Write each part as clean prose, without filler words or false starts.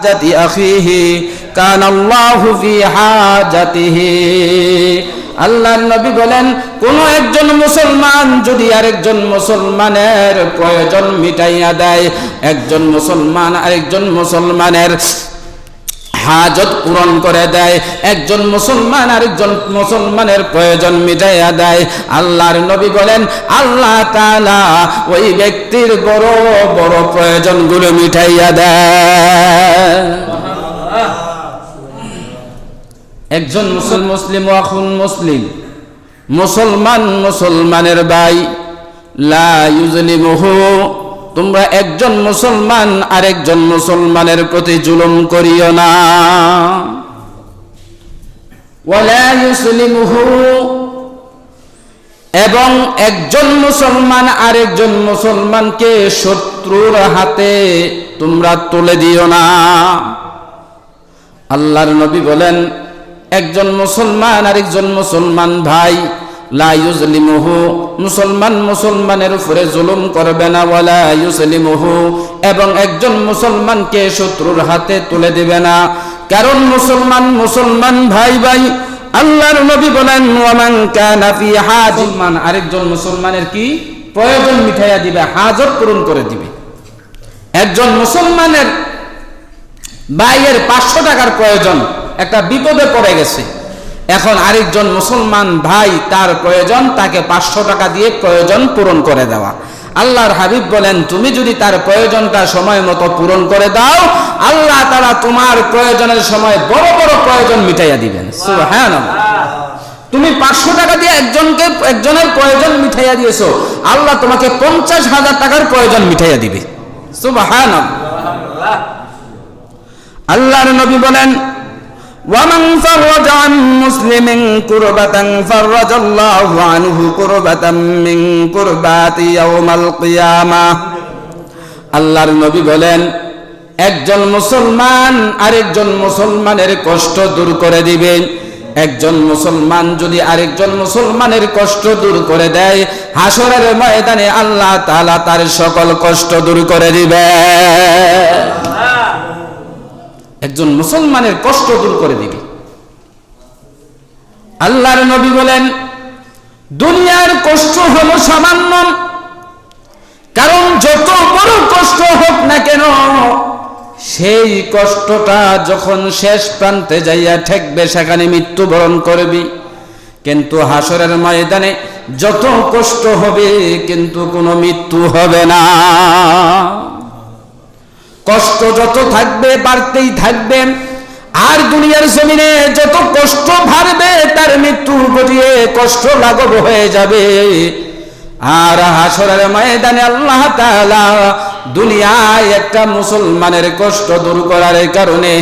হাজাতি আখিহি কানাল্লাহু ফি হাজাতিহি। আল্লাহর নবী বলেন, কোন একজন মুসলমান যদি আরেকজন মুসলমানের প্রয়োজন মিটাইয়া দেয়, একজন মুসলমান আরেকজন মুসলমানের হাজত পূরণ করে দেয়, একজন মুসলমান আরেকজন মুসলমানের প্রয়োজন মিটাইয়া দেয়, আল্লাহর নবী বলেন আল্লাহ তাআলা ওই ব্যক্তির বড় বড় প্রয়োজনগুলো মিটাইয়া দেয়। একজন মুসলিম আখুন মুসলিম, মুসলমান মুসলমানের ভাই, লা ইউজলিমুহু, তোমরা একজন মুসলমান আরেকজন মুসলমানের প্রতি জুলুম করিও না। ওয়ালা ইউসলিমুহু, এবং একজন মুসলমান আরেকজন মুসলমানকে শত্রুর হাতে তোমরা তুলে দিও না। আল্লাহর নবী বলেন, একজন মুসলমান আরেকজন মুসলমান ভাই, লা ইউজলিমুহু, মুসলমান মুসলমানের উপরে জুলুম করবে না, ওয়ালা ইউসলিমুহু, এবং একজন মুসলমানকে শত্রুর হাতে তুলে দিবে না। কারণ মুসলমান মুসলমান ভাই ভাই। আল্লাহর নবী বলেন, ওয়ামান কানা ফি হাজাতিন, আরেকজন মুসলমানের কি প্রয়োজন মিটাইয়া দিবে, হাজত পূরণ করে দিবে। একজন মুসলমানের ভাইয়ের 500 টাকার প্রয়োজন, একটা বিপদে পড়ে গেছে, এখন আরেকজন মুসলমান ভাই তার প্রয়োজন, তাকে 500 টাকা দিয়ে প্রয়োজন পূরণ করে দেওয়া। আল্লাহর হাবিব বলেন, তুমি যদি তার প্রয়োজনটা সময় মতো পূরণ করে দাও, আল্লাহ তাআলা তোমার প্রয়োজনের সময় বড় বড় প্রয়োজন মিটাইয়া দিবেন। সুবহানাল্লাহ। তুমি 500 টাকা দিয়ে একজনের প্রয়োজন মিটাইয়া দিয়েছো, আল্লাহ তোমাকে 50,000 টাকার প্রয়োজন মিটাইয়া দিবে। সুবহানাল্লাহ। আল্লাহর নবী বলেন, ওয়ামান ফাররাজা আন মুসলিমিন কুরবাতান ফাররাজাল্লাহু আনহু কুরবাতান মিন কুরবাতি ইয়াউমাল কিয়ামাহ। আল্লাহর নবী বলেন, একজন মুসলমান আরেকজন মুসলমানের কষ্ট দূর করে দিবেন। একজন মুসলমান যদি আরেকজন মুসলমানের কষ্ট দূর করে দেয়, হাসরের ময়দানে আল্লাহ তাআলা তার সকল কষ্ট দূর করে দিবে। একজন মুসলমানের কষ্ট দূর করে দিবে। আল্লাহর নবী বলেন, দুনিয়ার কষ্ট হলো সামান্য, কারণ যত বড় কষ্ট হোক না কেন, সেই কষ্টটা যখন শেষ প্রান্তে যাইয়া ঠেকবে, সেখানে মৃত্যুবরণ করবি। কিন্তু হাসরের ময়দানে যত কষ্ট হবে, কিন্তু কোনো মৃত্যু হবে না। কষ্ট যত থাকবে বাড়তেই থাকবে, আর দুনিয়ার জমিনে যত কষ্ট বাড়বে, তার মৃত্যু ঘটিয়ে কষ্ট লাঘব হয়ে যাবে। আর হাসরের ময়দানে আল্লাহ তাআলা দুনিয়ায় একটা মুসলমানের কষ্ট দূর করার কারণে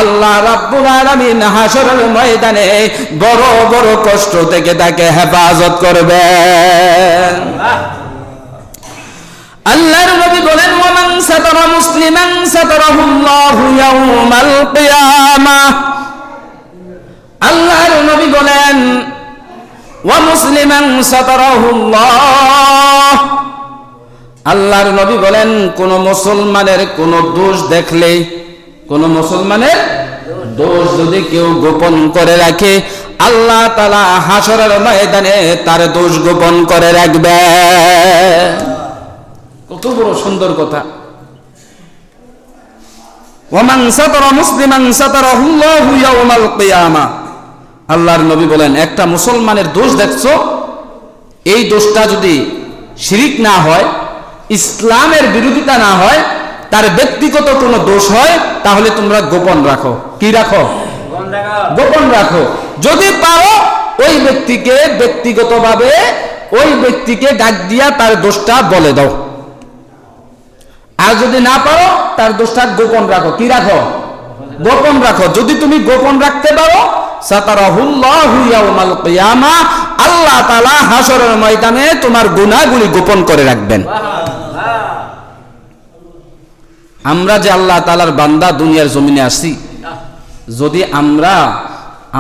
আল্লাহ রাব্বুল আলামিন হাসরের ময়দানে বড় বড় কষ্ট থেকে তাকে হেফাজত করবেন। আল্লাহর নবী বলেন, ওয়ামান সাতারা মুসলিমান সাতারাহুল্লাহু ইয়াউমাল কিয়ামাহ। আল্লাহর নবী বলেন, ওয়া মুসলিমান সাতারাহুল্লাহ। আল্লাহর নবী বলেন, কোন মুসলমানের কোন দোষ দেখলে, কোন মুসলমানের দোষ যদি কেউ গোপন করে রাখে, আল্লাহ তাআলা হাসরের ময়দানে তার দোষ গোপন করে রাখবে। কত বড় সুন্দর কথা। ওয়ামান সাতারা মুসলিমান সাতারাহুল্লাহু ইয়াউমাল কিয়ামাহ। আল্লাহর নবী বলেন, একটা মুসলমানের দোষ দেখছো, এই দোষটা যদি শিরিক না হয়, ইসলামের বিরোধিতা না হয়, তার ব্যক্তিগত কোনো দোষ হয়, তাহলে তোমরা গোপন রাখো। কি রাখো? গোপন রাখো। যদি পারো ওই ব্যক্তিকে ব্যক্তিগতভাবে ওই ব্যক্তিকে ডাক দিয়া তার দোষটা বলে দাও, আর যদি না পারো তার দোষটা গোপন রাখো। কি রাখো? গোপন রাখো। যদি তুমি গোপন রাখতে পারো, সাতারাহুল্লাহু ইয়াউমাল কিয়ামাহ, আল্লাহ তাআলা হাসরের ময়দানে তোমার গুনাহগুলি গোপন করে রাখবেন। আমরা যে আল্লাহ তাআলার বান্দা, দুনিয়ার জমিনে আসি, যদি আমরা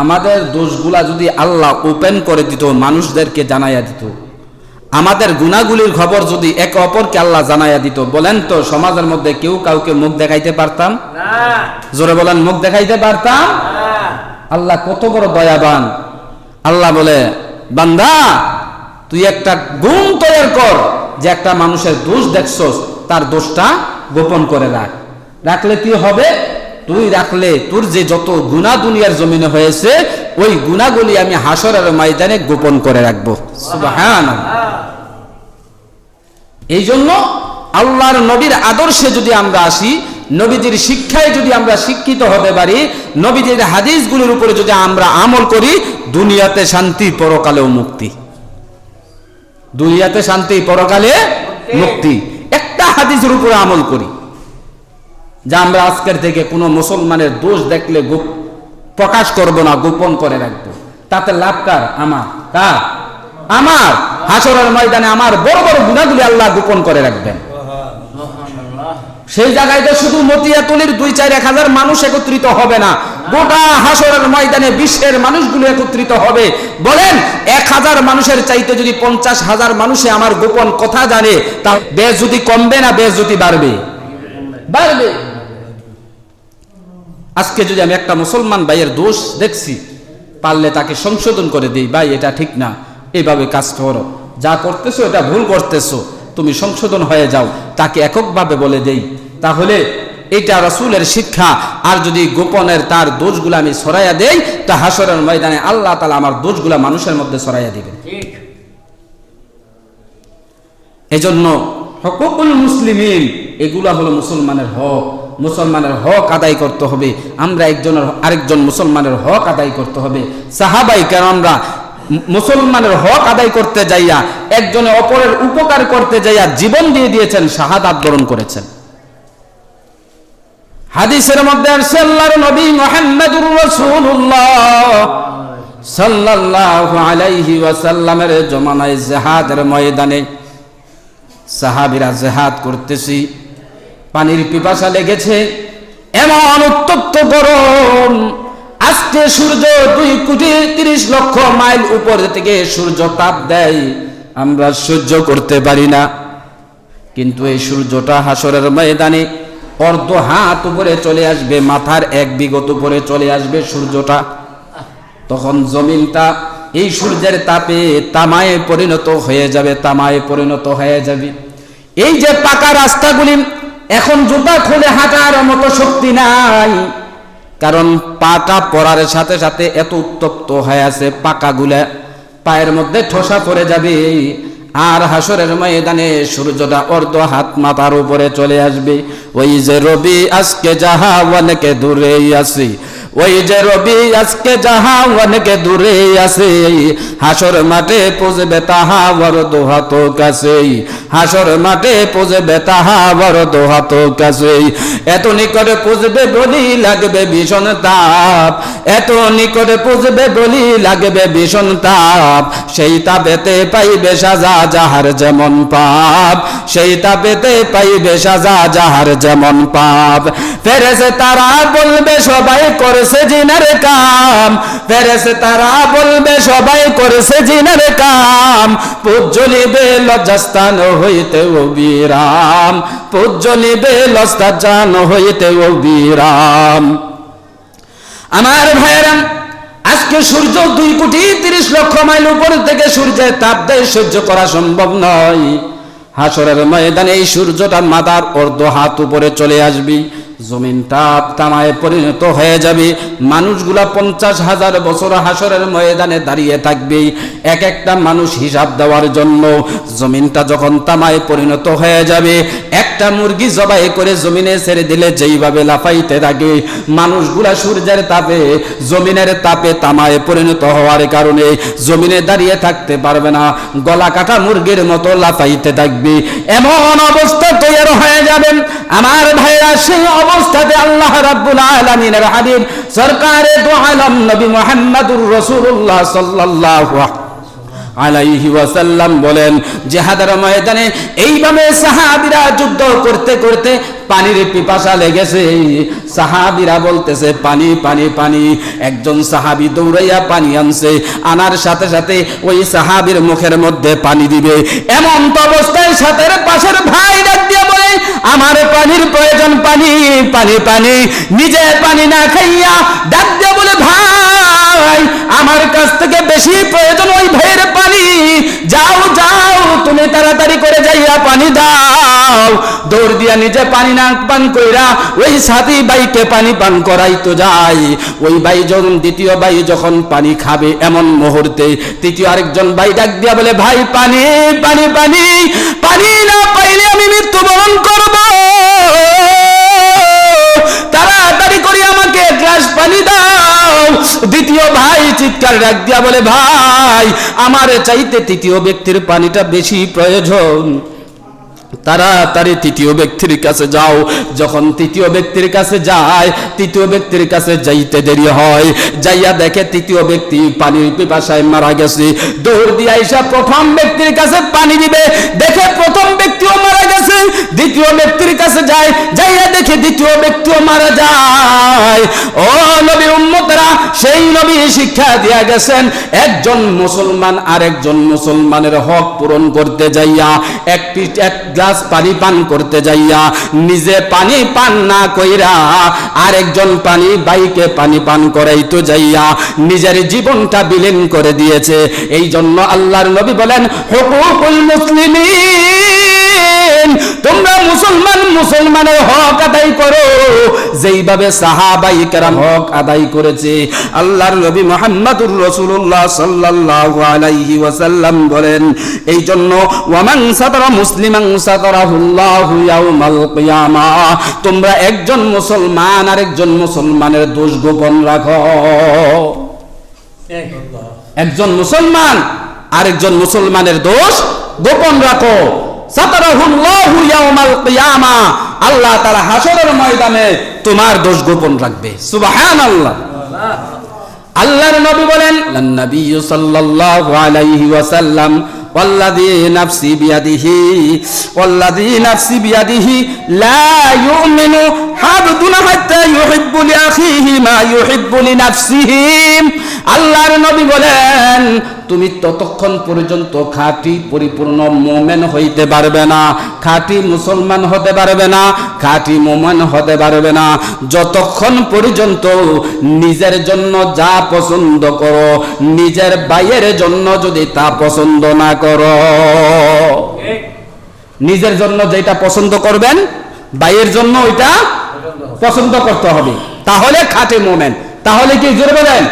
আমাদের দোষগুলা যদি আল্লাহ ওপেন করে দিত, মানুষদেরকে জানাইয়া দিত, আমাদের গুনাহগুলির খবর যদি একে অপরকে আল্লাহ জানাইয়া দিত, বলেন তো সমাজের মধ্যে কেউ কাউকে মুখ দেখাইতে পারতাম না? জোরে বলেন, মুখ দেখাইতে পারতাম? আল্লাহ কত বড় দয়াবান। আল্লাহ বলে, বান্দা তুই একটা গুণ তৈরি কর, যে একটা মানুষের দোষ দেখছস তার দোষটা গোপন করে রাখলে কি হবে? তুই রাখলে তোর যে যত গুনাহ দুনিয়ার জমিনে হয়েছে ওই গুনাহগুলি আমি হাসরের ময়দানে গোপন করে রাখবো। সুবহানাল্লাহ। এই জন্য আল্লাহর নবীর আদর্শে যদি আমরা আসি, নবীজির শিক্ষায় যদি আমরা শিক্ষিত হতে পারি, নবীজির হাদিসগুলোর উপরে যদি আমরা আমল করি, দুনিয়াতে শান্তি, পরকালেও মুক্তি। দুনিয়াতে শান্তি, পরকালে মুক্তি। একটা হাদিসের উপরে আমল করি, যা আমরা আজকের থেকে কোনো মুসলমানের দোষ দেখলে প্রকাশ করব না, গোপন করে রাখবো। তাতে লাভ কার? কার? আমার। হাসরের ময়দানে আমার বড় বড় গুনাহগুলি আল্লাহ গোপন করে রাখবেন। সেই জায়গায় তো শুধু মতিয়াতুলির 2-4-1,000 মানুষ একত্রিত হবে না, গোটা হাসরের ময়দানে বিশ্বের মানুষগুলো একত্রিত হবে। বলেন 1,000 মানুষের চাইতে যদি 50,000 মানুষে আমার গোপন কথা জানে, তা বেইজ্জতি কমবে না বেইজ্জতি বাড়বে? আজকে যদি আমি একটা মুসলমান ভাইয়ের দোষ দেখছি, পারলে তাকে সংশোধন করে দিই, ভাই এটা ঠিক না, এইভাবে কাজ করো, যা করতেছো এটা ভুল করতেছো, তুমি সংশোধন হয়ে যাও, তাকে এককভাবে বলে দেই, তাহলে এটা রাসূলের শিক্ষা। আর যদি গোপনের তার দোষগুলো আমি ছড়াইয়া দেই, তা হাসরের ময়দানে আল্লাহ তাআলা আমার দোষগুলো মানুষের মধ্যে ছড়াইয়া দিবেন। এজন্য হকুকুল মুসলিমিন, এগুলা হলো মুসলমানের হক। মুসলমানের হক আদায় করতে হবে, আমরা একজনের আরেকজন মুসলমানের হক আদায় করতে হবে। সাহাবায়ে কেরামরা মুসলমানের হক আদায় করতে যাইয়া, একজনে অপরের উপকার করতে যাইয়া জীবন দিয়ে দিয়েছেন, শাহাদাত বরণ করেছেন। হাদিসের মধ্যে আসছে আল্লাহর নবী মুহাম্মদুর রাসূলুল্লাহ সাল্লাল্লাহু আলাইহি ওয়াসাল্লামের জমানায় জিহাদের ময়দানে সাহাবীরা জিহাদ করতেছি, পানির পিপাসা লেগেছে, এমন উত্তপ্ত গরম, আজকে সূর্য 2,30,00,000 মাইল উপর থেকে সূর্য তাপ দেয়, আমরা সহ্য করতে পারি না। কিন্তু এই সূর্যটা হাসরের ময়দানে অর্ধ হাত উপরে চলে আসবে, মাথার 1 বিঘত উপরে চলে আসবে সূর্যটা, তখন জমিনটা এই সূর্যের তাপে তামায় পরিণত হয়ে যাবে, এই যে পাকা রাস্তাগুলি এখন জুতা খুলে হাঁটার মতো শক্তি নাই, কারণ পাটা পড়ার সাথে সাথে এত উত্তপ্ত হয়ে আছে, পাকাগুলা পায়ের মধ্যে ঠোসা পড়ে যাবে। আর হাসরের ময়দানে সূর্যটা অর্ধ হাত মাথার উপরে চলে আসবে। ওই যে রবি আজকে যাহা অনেকে দূরে আছে, ওই যে রবি আজকে যাহা অনেকে দূরে আছে, হাসর মাঠে পৌঁছবে তাহা বড় দোহাত কাছে, হাসর মাঠে পৌঁছবে তাহা বড় দোহাত কাছে। এত নিকটে পৌঁছবে বলি লাগবে ভীষণ তাপ, এত নিকটে পৌঁছবে বলি লাগবে ভীষণ তাপ, সেই তাপেতে পাইবে সাজা যাহার যেমন পাপ, সেই তাপেতে পাইবে সাজা যাহার যেমন পাপ। ফেরেশতারা বলবে সবাই করেছে জিনার কাম, ফেরেশতারা বলবে সবাই করেছে জিনার কাম, পূজ্যলিবে লজ্জাস্থান হইতে অবিরাম, পূজ্যলিবে লজ্জাস্থান হইতে অবিরাম। আমার ভাইরা, আজকে সূর্য 2,30,00,000 মাইল উপর থেকে সূর্যের তাপ দেয়, সহ্য করা সম্ভব নয়। হাসরের ময়দানে এই সূর্যটা মাথার অর্ধ হাত উপরে চলে আসবে, জমিনটা তামায় পরিণত হয়ে যাবে, মানুষগুলা 50,000 বছর হাসরের ময়দানে দাঁড়িয়ে থাকবে এক একটা মানুষ হিসাব দেওয়ার জন্য। জমিনটা যখন তামায় পরিণত হয়ে যাবে, একটা মুরগি জবাই করে জমিনে ছেড়ে দিলে যেইভাবে লাফাইতে থাকে, মানুষগুলা সূর্যের তাপে জমিনের তাপে তামায় পরিণত হওয়ার কারণে জমিনে দাঁড়িয়ে থাকতে পারবে না, গলা কাটা মুরগির মতো লাফাইতে থাকবে, এমন অবস্থা তৈরি হয়ে যাবেন। আমার ভাইরা, সেই অবস্থাতে আল্লাহ রাব্বুল আলামিনের হাবিব সরকারে দু আলম নবী মুহাম্মদুর রাসূলুল্লাহ সাল্লাল্লাহু আলাইহি ওয়াসাল্লাম বলেন, জিহাদের ময়দানে এইভাবে সাহাবীরা যুদ্ধ করতে করতে পানির পিপাসা লেগেছে, সাহাবীরা বলতেছে পানি পানি পানি। একজন সাহাবী দৌড়াইয়া পানি আনছে, আনার সাথে সাথে ওই সাহাবীর মুখের মধ্যে পানি দিবে, এমন তো অবস্থায় সাথে পাশের ভাই ডাক দিয়ে বলে, আমার পানির প্রয়োজন, পানি পানি পানি, নিজে পানি না খাইয়া ডাক দিয়ে বলে ভাই আমার কাছ থেকে বেশি প্রয়োজন ওই ভাইয়ের পানি, যাও যাও তুমি তাড়াতাড়ি করে যাইয়া পানি দাও। দৌড় দিয়া নিজে পানি না পান কইরা ওই সাথী ভাইকে পানি পান করাইতো যায়। ওই ভাই যখন দ্বিতীয় ভাই যখন পানি খাবে এমন মুহূর্তে তৃতীয় আরেকজন ভাই ডাক দিয়া বলে ভাই পানি পানি পানি, পানি না পাইলে আমি মৃত্যুবরণ করব, তাড়াতাড়ি করে আমাকে এক গ্লাস পানি দাও। দ্বিতীয় ভাই চিৎকার ডাক দিয়া বলে ভাই আমার চাইতে তৃতীয় ব্যক্তির পানিটা বেশি প্রয়োজন, তাড়াতাড়ি তৃতীয় ব্যক্তির কাছে যাও। যখন তৃতীয় ব্যক্তির কাছে যায়, তৃতীয় ব্যক্তির কাছে যাইতে দেরি হয়, যাইয়া দেখে তৃতীয় ব্যক্তি পানির পিপাসায় মারা গেছে। দৌড় দিয়ে আইসা প্রথম ব্যক্তির কাছে পানি দিবে, দেখে প্রথম ব্যক্তিও মারা গেছে। দ্বিতীয় ব্যক্তির কাছে যায়, যাইয়া দেখে দ্বিতীয় ব্যক্তিও মারা যায়। ও নবীর উম্মতরা, সেই নবী শিক্ষা দিয়া গেছেন একজন মুসলমান আরেকজন মুসলমানের হক পূরণ করতে যাইয়া এক গ্লাস পানি পান করতে যাইয়া নিজে পানি পান না কইরা আরেকজন পানি বাইকে পানি পান করাইতে যাইয়া নিজের জীবনটা বিলীন করে দিয়েছে। এই জন্য আল্লাহর নবী বলেন হুকুকুল মুসলিমিন, তোমরা মুসলমান মুসলমানের হক আদায় করো যেইভাবে সাহাবায়ে কেরাম হক আদায় করেছে। আল্লাহর নবী মুহাম্মদুর রাসূলুল্লাহ সাল্লাল্লাহু আলাইহি ওয়াসাল্লাম বলেন, এই জন্য ওয়ামান সাতারা মুসলিমান সাতারাহুল্লাহু ইয়াউমাল কিয়ামাহ, তোমরা একজন মুসলমান আরেকজন মুসলমানের দোষ গোপন রাখো। একজন মুসলমান আরেকজন মুসলমানের দোষ গোপন রাখো। সাতারাহুল্লাহু ইয়াউমাল কিয়ামাহ, আল্লাহ তাআলা হাসরের ময়দানে তোমার দোষ গোপন রাখবে। সুবহানাল্লাহ। আল্লাহর নবী বলেন নবী সাল্লাল্লাহু আলাইহি ওয়াসাল্লাম ওয়াল্লাযী নাফসি বিয়াদিহি ওয়াল্লাযী নাফসি বিয়াদিহি লা ইউমিনু হাবদুন হাত্তা ইউহিব্বু লিআখিহি মা ইউহিব্বু লিনাফসিহি। আল্লাহর নবী বলেন তুমি ততক্ষণ পর্যন্ত খাঁটি পরিপূর্ণ মুমিন হইতে পারবে না, খাঁটি মুসলমান হতে পারবে না, খাঁটি মুমিন হতে পারবে না যতক্ষণ পর্যন্ত নিজের জন্য যা পছন্দ করো নিজের ভাইয়ের জন্য যদি তা পছন্দ না করো। নিজের জন্য যেটা পছন্দ করবেন ভাইয়ের জন্য ওইটা পছন্দ করতে হবে, তাহলে খাঁটি মুমিন। তাহলে কি জোরে বলেন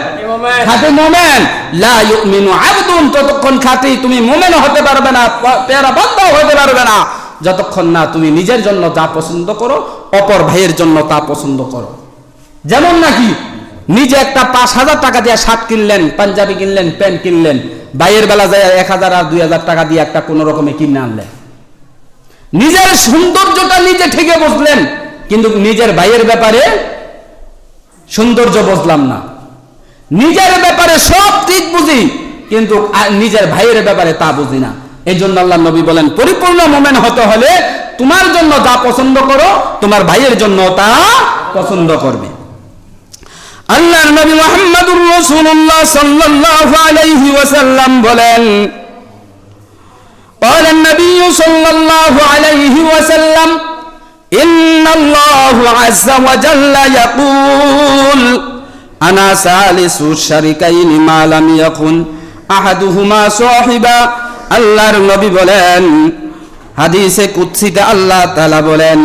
খাঁটি মুমিন। লা ইউমিনু আবদুন, ততক্ষণ খাঁটি তুমি মুমিন হতে পারবে না, পেয়ারা বান্দা হতে পারবে না যতক্ষণ না তুমি নিজের জন্য যা পছন্দ করো অপর ভাইয়ের জন্য তা পছন্দ করো। যেমন নাকি নিজে একটা ৫,০০০ টাকা দিয়ে শার্ট কিনলেন, পাঞ্জাবি কিনলেন, প্যান্ট কিনলেন, ভাইয়ের বেলা যায় ১,০০০ আর ২,০০০ টাকা দিয়ে একটা কোন রকমে কিনে আনলেন। নিজের সৌন্দর্যটা নিজে ঠিকই বুঝলেন, কিন্তু নিজের ভাইয়ের ব্যাপারে সৌন্দর্য বুঝলাম না। নিজের ব্যাপারে সব ঠিক বুঝি, কিন্তু নিজের ভাইয়ের ব্যাপারে তা বুঝি না। এই জন্য আল্লাহ নবী বলেন পরিপূর্ণ মুমিন হতে হলে তোমার জন্য যা পছন্দ করো তোমার ভাইয়ের জন্য তা পছন্দ করবে। আল্লাহর নবী মুহাম্মদুর রাসূলুল্লাহ সাল্লাল্লাহু আলাইহি ওয়াসাল্লাম বলেন قال النبي صلى الله عليه وسلم إن الله عز وجل يقول أنا ثالث الشريكين ما لم يكن أحدهما صاحبا। আল্লাহর নবী বলেন হাদিসে কুদসিতে আল্লাহ তাআলা বলেন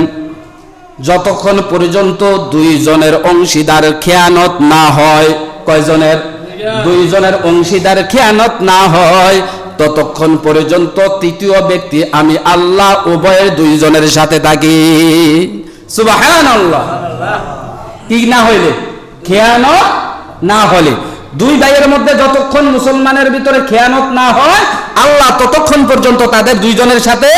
যতক্ষণ পর্যন্ত দুইজনের অংশীদার খেয়ানত না হয়, কয়জনের? দুইজনের অংশীদার খেয়ানত না হয় ততক্ষণ পর্যন্ত তৃতীয় ব্যক্তি আমি আল্লাহ উভয়ের দুইজনের সাথে থাকি। সুবহানাল্লাহ। কি না হইলে? খেয়ানত না হলে, দুই ভাইয়ের মধ্যে যতক্ষণ মুসলমানের ভিতরে খেয়ানত না হয় আল্লাহ ততক্ষণ পর্যন্ত তাদের দুইজনের সাথে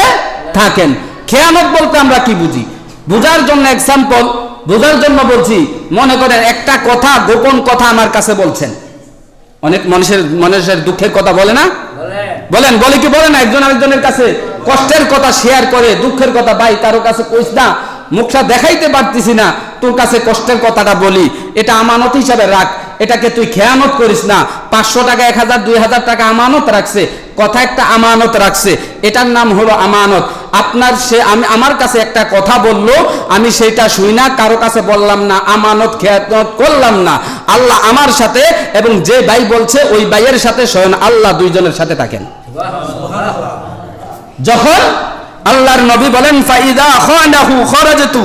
থাকেন। খেয়ানত বলতে আমরা কি বুঝি? বুঝার জন্য এক্সাম্পল, বোঝার জন্য বলছি। মনে করেন একটা কথা, গোপন কথা আমার কাছে বলছেন। অনেক মানুষের দুঃখের কথা বলে না? বলেন, বলে কি বলে না? একজন আরেকজনের কাছে কষ্টের কথা শেয়ার করে, দুঃখের কথা, ভাই কারো কাছে কইস না, মুখটা দেখাইতে পারতিস না, তোর কাছে কষ্টের কথাটা বলি, এটা আমানত হিসাবে রাখ, এটাকে তুই খেয়ানত করিস না। ৫০০ টাকা, ১,০০০, ২,০০০ টাকা আমানত রাখছে, কথা একটা আমানত রাখছে, এটার নাম হলো আমানত। আপনার সে আমার কাছে একটা কথা বলল, আমি সেটা শুই না, কারো কাছে বললাম না, আমানত খেয়ানত করলাম না। আল্লাহ আমার সাথে এবং যে ভাই বলছে ওই ভাইয়ের সাথে স্বয়ং আল্লাহ দুইজনের সাথে থাকেন। যখন আল্লাহর নবী বলেন ফাইদা খানাহু খারাজতু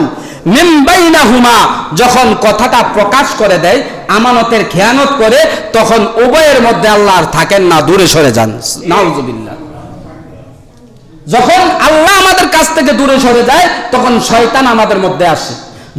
মিন বাইনাহুমা, যখন কথাটা প্রকাশ করে দেয়, আমানতের খেয়ানত করে, তখন উভয়ের মধ্যে আল্লাহ আর থাকেন না, দূরে সরে যান। নাউজুবিল্লাহ। যখন আল্লাহ আমাদের কাছ থেকে দূরে সরে যায়, তখন শয়তান আমাদের মধ্যে আসে।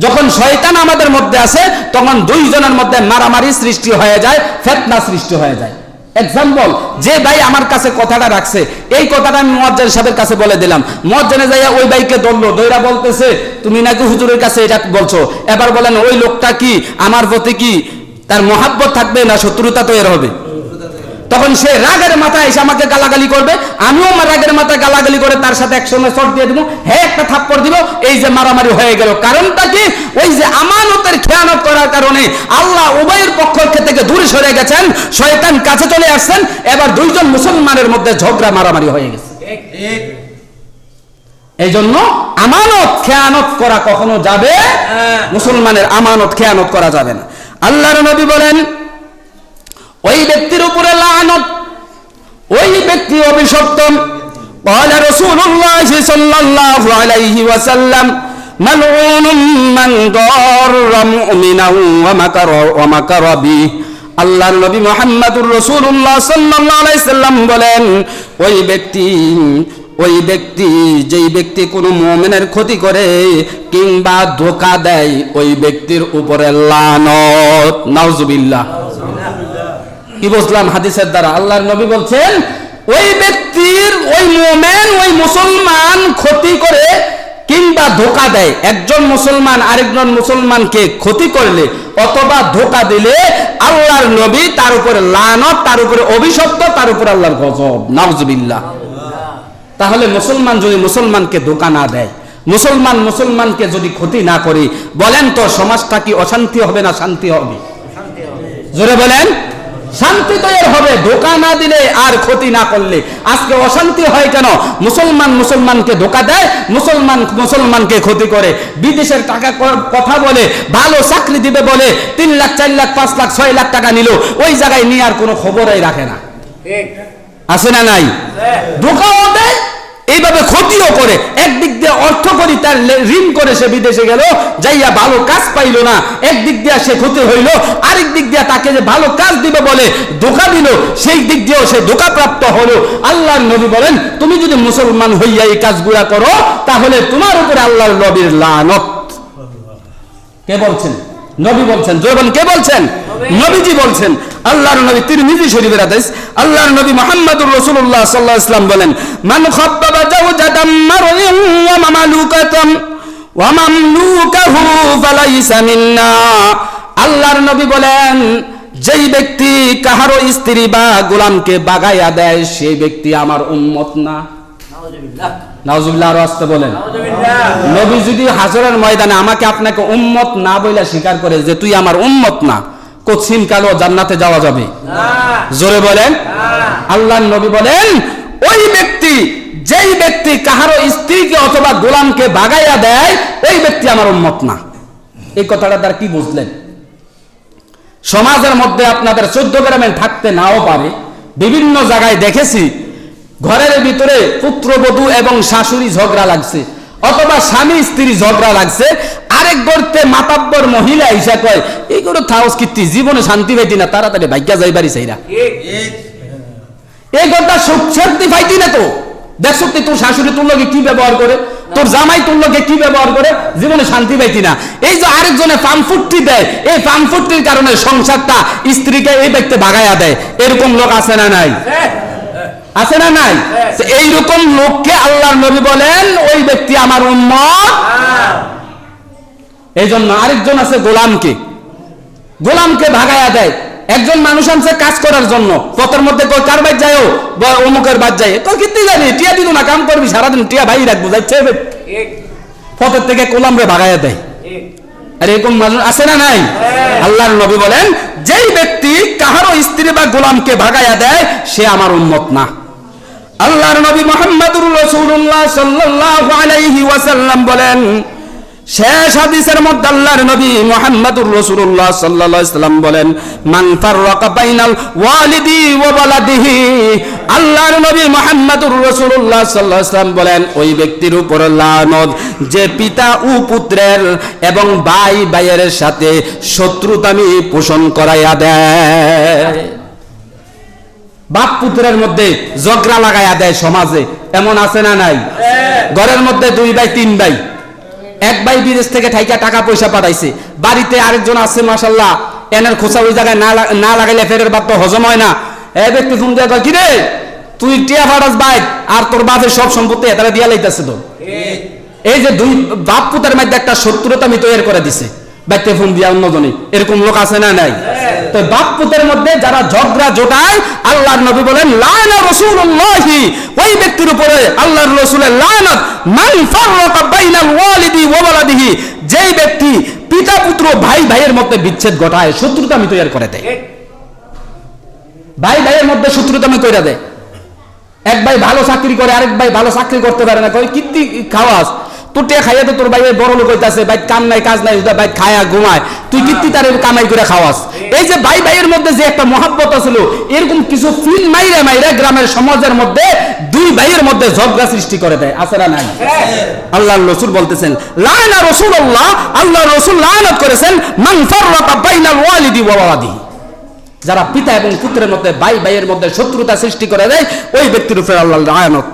যখন শয়তান আমাদের মধ্যে আসে, তখন দুইজনের মধ্যে মারামারি সৃষ্টি হয়ে যায়, ফিতনা সৃষ্টি হয়ে যায়। এক্সাম্পল, যে ভাই আমার কাছে কথাটা রাখছে, এই কথাটা আমি মুয়াজ্জিন সাহেবের কাছে বলে দিলাম, মুয়াজ্জিনে যাইয়া ওই ভাইকে ধরলো, ধইরা বলতেছে তুমি নাকি হুজুরের কাছে এটা বলছো। এবার বলেন ওই লোকটা কি আমার প্রতি কি তার মহাব্বত থাকবে না শত্রুতা তৈরি হবে? তখন সে রাগের মাথায় এসে আমাকে গালাগালি করবে, আমিও আমার রাগের মাথায় গালাগালি করে তার সাথে একসঙ্গে চট দিয়ে দিব, হ্যাঁ একটা থাপ্পড় দিব, এই যে মারামারি হয়ে গেল। কারণটা কি? ওই যে আমানতের খেয়ানত করার কারণে আল্লাহ উভয়ের পক্ষ থেকে দূরে সরে গেছেন, শয়তান কাছে চলে আসছেন, এবার দুইজন মুসলমানের মধ্যে ঝগড়া মারামারি হয়ে গেছে। এই জন্য আমানত খেয়ানত করা কখনো যাবে, মুসলমানের আমানত খেয়ানত করা যাবে না। আল্লাহর নবী বলেন ওই ব্যক্তির উপরে লানত, ওই ব্যক্তি অভিশপ্ত। قال رسول الله صلى الله عليه وسلم ملعون من ضار مؤمنا ومكر به। আল্লাহর নবী মুহাম্মদুর রাসূলুল্লাহ সাল্লাল্লাহু আলাইহি সাল্লাম বলেন ওই ব্যক্তি যেই ব্যক্তি কোনো মুমিনের ক্ষতি করে কিংবা ধোঁকা দেয়, ওই ব্যক্তির উপরে লানত। নাউজুবিল্লাহ। কি বুঝলাম হাদিসের দ্বারা? আল্লাহর নবী বলছেন ওই ব্যক্তির, ওই মুমিন, ওই মুসলমান ক্ষতি করে কিংবা ধোঁকা দেয়, একজন মুসলমান আরেকজন মুসলমানকে ক্ষতি করলে অথবা ধোঁকা দিলে আল্লাহর নবী তার উপরে লানত, তার উপরে অভিশপ্ত, তার উপরে আল্লাহর গজব। নাউজুবিল্লাহ। তাহলে মুসলমান যদি মুসলমানকে ধোঁকা না দেয়, মুসলমানকে যদি ক্ষতি না করে, বলেন তো সমাজটা কি অশান্তি হবে না শান্তি হবে? জোরে বলেন। শান্তি তৈরি হবে ধোঁকা না দিলে আর ক্ষতি না করলে। আজকে অশান্তি হয় কেন? মুসলমানকে ধোঁকা দেয়, মুসলমানকে ক্ষতি করে, বিদেশের টাকা কথা বলে, ভালো চাকরি দিবে বলে 3 লাখ 4 লাখ 5 লাখ 6 লাখ টাকা নিল, ওই জায়গায় নিয়ে আর কোনো খবরই রাখে না। আছে না নাই? ধোঁকাও দেয়, এইভাবে ক্ষতিও করে। একদিক দিয়ে অর্থ করি তার ঋণ করে সে বিদেশে গেল, যাইয়া ভালো কাজ পাইল না, একদিক দিয়ে সে ক্ষতি হইল, আরেক দিক দিয়ে তাকে যে ভালো কাজ দিবে বলে ধোঁকা দিল, সেই দিক দিয়েও সে ধোঁকা প্রাপ্ত হলো। আল্লাহর নবী বলেন তুমি যদি মুসলমান হইয়া এই কাজগুলা করো, তাহলে তোমার উপরে আল্লাহর নবীর লানত। কে বলছেন? নবী বলছেন। জোরবান কে বলছেন? নবীজি বলছেন। আল্লাহর নবী তিরমিজি শরীফের হাদিস, আল্লাহর নবী মুহাম্মদুর রাসূলুল্লাহ সাল্লাল্লাহু আলাইহি ওয়াসাল্লাম বলেন মান খাব্বাবা জাওজাতাম মারইন ওয়া মামালুকাতাম ওয়া মামলুকাহু ফালাইসা মিন্না। আল্লাহর নবী বলেন যেই ব্যক্তি কাহারো স্ত্রী বা গোলামকে বাগাইয়া দেয়, সেই ব্যক্তি আমার উম্মত না। নাউজুবিল্লাহ। নাউজুবিল্লাহ। আর আসতে বলেন। নবী যদি হাসরের ময়দানে আমাকে আপনাকে উম্মত না বইলা স্বীকার করে যে তুই আমার উম্মত না, কঠিন কালো জান্নাতে যাওয়া যাবে? জোরে বলেন। আল্লাহর নবী বলেন ওই ব্যক্তি, যেই ব্যক্তি কাহারো স্ত্রীকে অথবা গোলামকে বাগাইয়া দেয়, ওই ব্যক্তি আমার উম্মত না। এই কথাটা দ্বারা কি বুঝলেন? সমাজের মধ্যে আপনাদের 14 গ্রামে থাকতে নাও পারে, বিভিন্ন জায়গায় দেখেছি ঘরের ভিতরে পুত্রবধূ এবং শাশুড়ি ঝগড়া লাগছে, অথবা স্বামী স্ত্রী ঝগড়া লাগছে, আরেক গর্তে মাতাব্বর মহিলা ইসা কয় এইগুলো থাউস কীর্তি জীবনে শান্তি পাইতি না, তাড়াতাড়ি ভাগ্যা যাইবারি চাইরা। এই কথা শান্তি পাইতি না তো দেখছো তোর শাশুড়ি তোর লোকে কি ব্যবহার করে, তোর জামাই তোর লোকে কি ব্যবহার করে, জীবনে শান্তি পাইতি না। এই যে আরেকজনে পামফুট্টি দেয়, এই পামফুট্টির কারণে সংসারটা স্ত্রীকে এই ব্যক্তি ভাগাইয়া দেয়, এরকম লোক আছে না নাই? আছে না নাই? এইরকম লোককে আল্লাহর নবী বলেন ওই ব্যক্তি আমার উম্মত। এই জন্য আরেকজন আছে গোলামকে ভাগাইয়া দেয়। একজন মানুষ আনছে কাজ করার জন্য, পথের মধ্যে কার বাদ যায়, অমুকের বাদ যায়, তো কি জানি টিয়া দিল না, কাম করবি সারাদিন, টিয়া ভাই রাখবো যাচ্ছে, পথের থেকে গোলামরে ভাগাইয়া দেয়। আর এরকম মানুষ আছে না নাই? আল্লাহর নবী বলেন যেই ব্যক্তি কাহারো স্ত্রী বা গোলামকে ভাগাইয়া দেয়, সে আমার উম্মত না। আল্লাহর নবী মুহাম্মদুর রাসূলুল্লাহ সাল্লাল্লাহু আলাইহি ওয়াসাল্লাম বলেন, শেষ হাদিসের মধ্যে আল্লাহর নবী মুহাম্মদুর রাসূলুল্লাহ সাল্লাল্লাহু আলাইহি ওয়াসাল্লাম বলেন, মান ফাররাকা বাইনাল ওয়ালিদি ওয়া ওয়ালাদিহি, আল্লাহর নবী মুহাম্মদুর রাসূলুল্লাহ সাল্লাল্লাহু আলাইহি ওয়াসাল্লাম বলেন, ওই ব্যক্তির উপর লানত যে পিতা ও পুত্রের এবং ভাই ভাইয়ের সাথে শত্রুতামি পোষণ করাইয়া দেয়। বাপ পুত্রের মধ্যে ঝগড়া লাগাইয়া দেয় সমাজে, এমন আছে না নাই? ঘরের মধ্যে দুই ভাই তিন ভাই, এক ভাই বিদেশ থেকে ঠাইকা টাকা পয়সা পাঠাইছে, বাড়িতে আরেকজন আছে মাশাআল্লাহ, এনের খোঁচা ওই জায়গায় না লাগাইলে ফেরের ভাত তো হজম হয় না। এ ব্যক্তি ফোন দিয়ে কয়, কি রে তুই টিয়া ফাটাস বাইক আর তোর বাপের সব সম্পত্তি এতারা দিয়া লাইতেছে তো। এই যে দুই বাপ পুতের মধ্যে একটা শত্রুতা আমি তৈরি করে দিছে, বাইতে ফোন দিয়া অন্যজনে, এরকম লোক আছে না নাই? তো বাপ পুতের মধ্যে যারা ঝগড়া জোটায়, আল্লাহর নবী বলেন লানা রাসূলুল্লাহি, ওই ব্যক্তির উপরে আল্লাহর রাসূলের লানত, মান ফাররাকা বাইনাল ওয়ালিদি ওয়া ওয়ালাদিহি, যেই ব্যক্তি পিতা পুত্র ভাই ভাইয়ের মধ্যে বিচ্ছেদ ঘটায়, শত্রুতা আমি তৈরি করে দেয়, ভাই ভাইয়ের মধ্যে শত্রুতা আমি কইরা দেয়। এক ভাই ভালো চাকরি করে, আরেক ভাই ভালো চাকরি করতে পারে না, কই কিত্তি খাওয়াস, তোর টিয়া খাইয়া তো তোর ভাই বড় লোক হইতাছে, ভাই কাম নাই কাজ নাই, ভাই খায়া ঘুমায়, তুই কিত্তি তার কামাই করে খাওয়াস। এই যে ভাই ভাইয়ের মধ্যে যে একটা মহব্বত ছিল, এরকম কিছু ফিল মাইরে মাইরে গ্রামের সমাজের মধ্যে দুই ভাইয়ের মধ্যে ঝগড়া সৃষ্টি করে দেয়, আছে না নাই? আল্লাহর রাসূল বলতেছেন লানা রাসূলুল্লাহ, আল্লাহর রাসূল লানত করেছেন মান ফাররাকা বাইনাল ওয়ালিদি ওয়া ওয়ালাদিহি, যারা পিতা এবং পুত্রের মধ্যে ভাই ভাইয়ের মধ্যে শত্রুতা সৃষ্টি করে দেয়, ওই ব্যক্তির উপর আল্লাহর লানত।